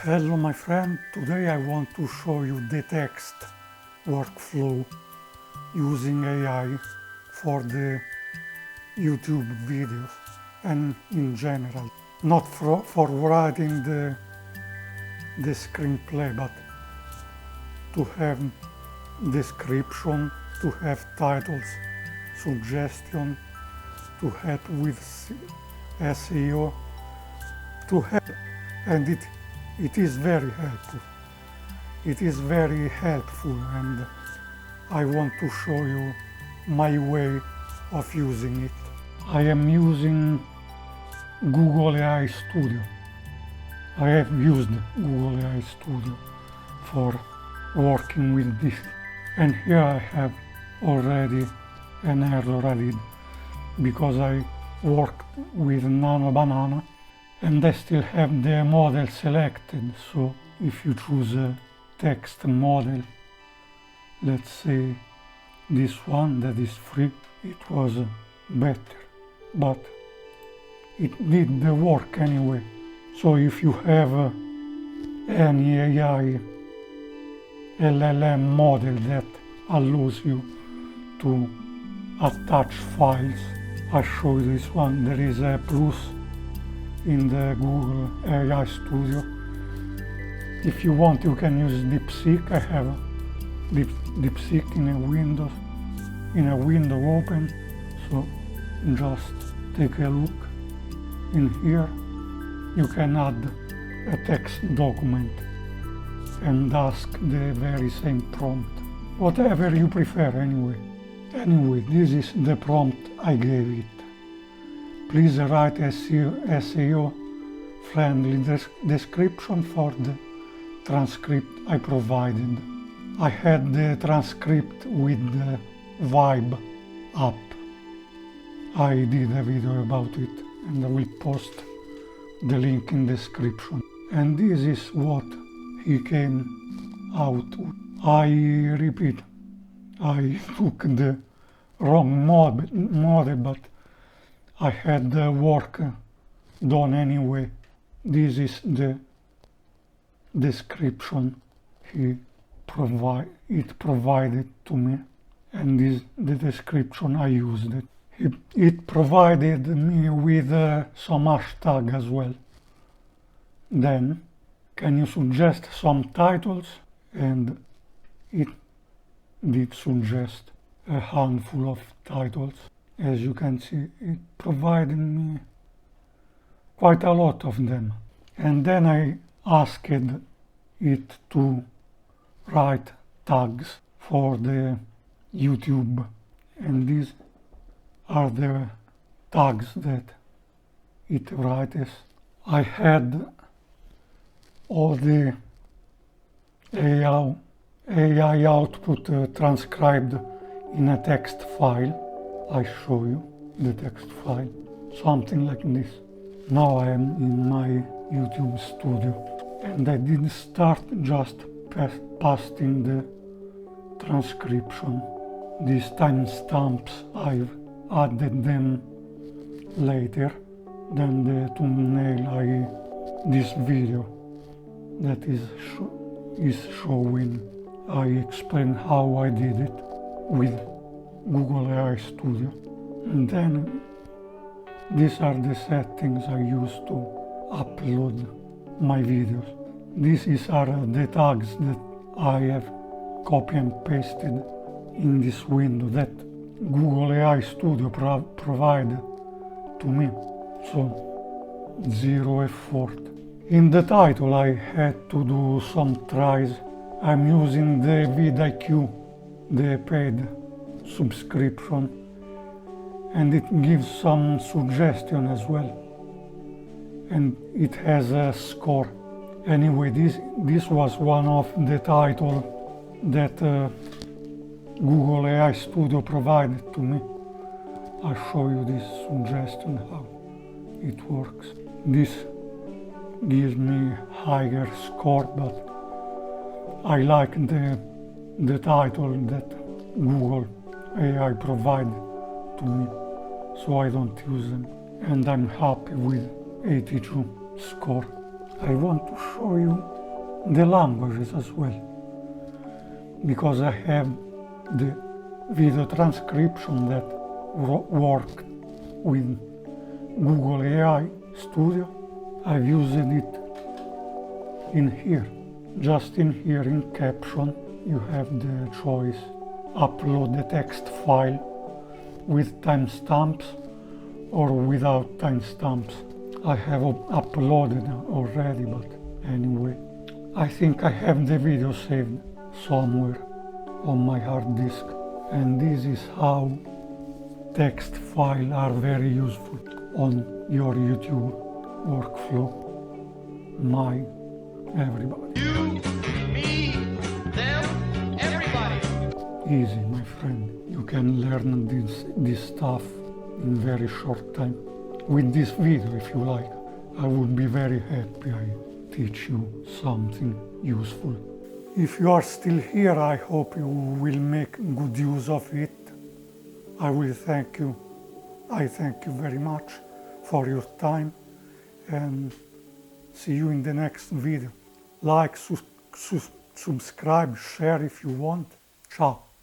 Hello my friend, today I want to show you the text workflow using AI for the YouTube videos and in general. Not for writing the screenplay, but to have description, to have titles, suggestion, to help with SEO, to help, and it is very helpful. It is very helpful, and I want to show you my way of using it. I am using Google AI Studio. I have used Google AI Studio for working with this, and here I have already an error I did because I worked with Nano Banana and I still have the model selected. So if you choose a text model, let's say this one that is free, it was better, but it did the work anyway. So if you have any AI LLM model that allows you to attach files, I show you this one. There is a plus in the Google AI Studio. If you want, you can use DeepSeek. I have DeepSeek in a window open. So just take a look. In here you can add a text document and ask the very same prompt, whatever you prefer anyway. This is the prompt I gave it. Please write a SEO-friendly description for the transcript I provided. I had the transcript with the Vibe app. I did a video about it and I will post the link in the description. And this is what he came out with. I repeat, I took the wrong model, but I had the work done anyway. This is the description it provided to me, and this is the description I used it. It provided me with some hashtag as well. Then, can you suggest some titles? And it did suggest a handful of titles. As you can see, it provided me quite a lot of them. And then I asked it to write tags for the YouTube. And these are the tags that it writes. I had all the AI output transcribed in a text file. I show you the text file, something like this. Now I am in my YouTube studio and I did start just pasting the transcription. These timestamps, I've added them later. Then the thumbnail, this video that is showing, I explain how I did it with Google AI Studio. And then these are the settings I use to upload my videos. These are the tags that I have copy and pasted in this window that Google AI Studio provided to me. So zero effort. In the title I had to do some tries. I'm using the vidIQ, the paid subscription, and it gives some suggestion as well, and it has a score. Anyway, this was one of the title that Google AI Studio provided to me. I'll show you this suggestion how it works. This gives me higher score, but I like the title that Google AI provided to me, so I don't use them, and I'm happy with 82 score. I want to show you the languages as well, because I have the video transcription that worked with Google AI Studio. I've used it in here. Just in here in caption, you have the choice: upload the text file with timestamps or without timestamps. I have uploaded already, but anyway, I think I have the video saved somewhere on my hard disk. And this is how text files are very useful on your YouTube workflow. My everybody. You, me, them, everybody. Easy, my friend. You can learn this stuff in very short time. With this video, if you like, I would be very happy I teach you something useful. If you are still here, I hope you will make good use of it. I will thank you. I thank you very much for your time, and see you in the next video. Like, subscribe, share if you want. Ciao.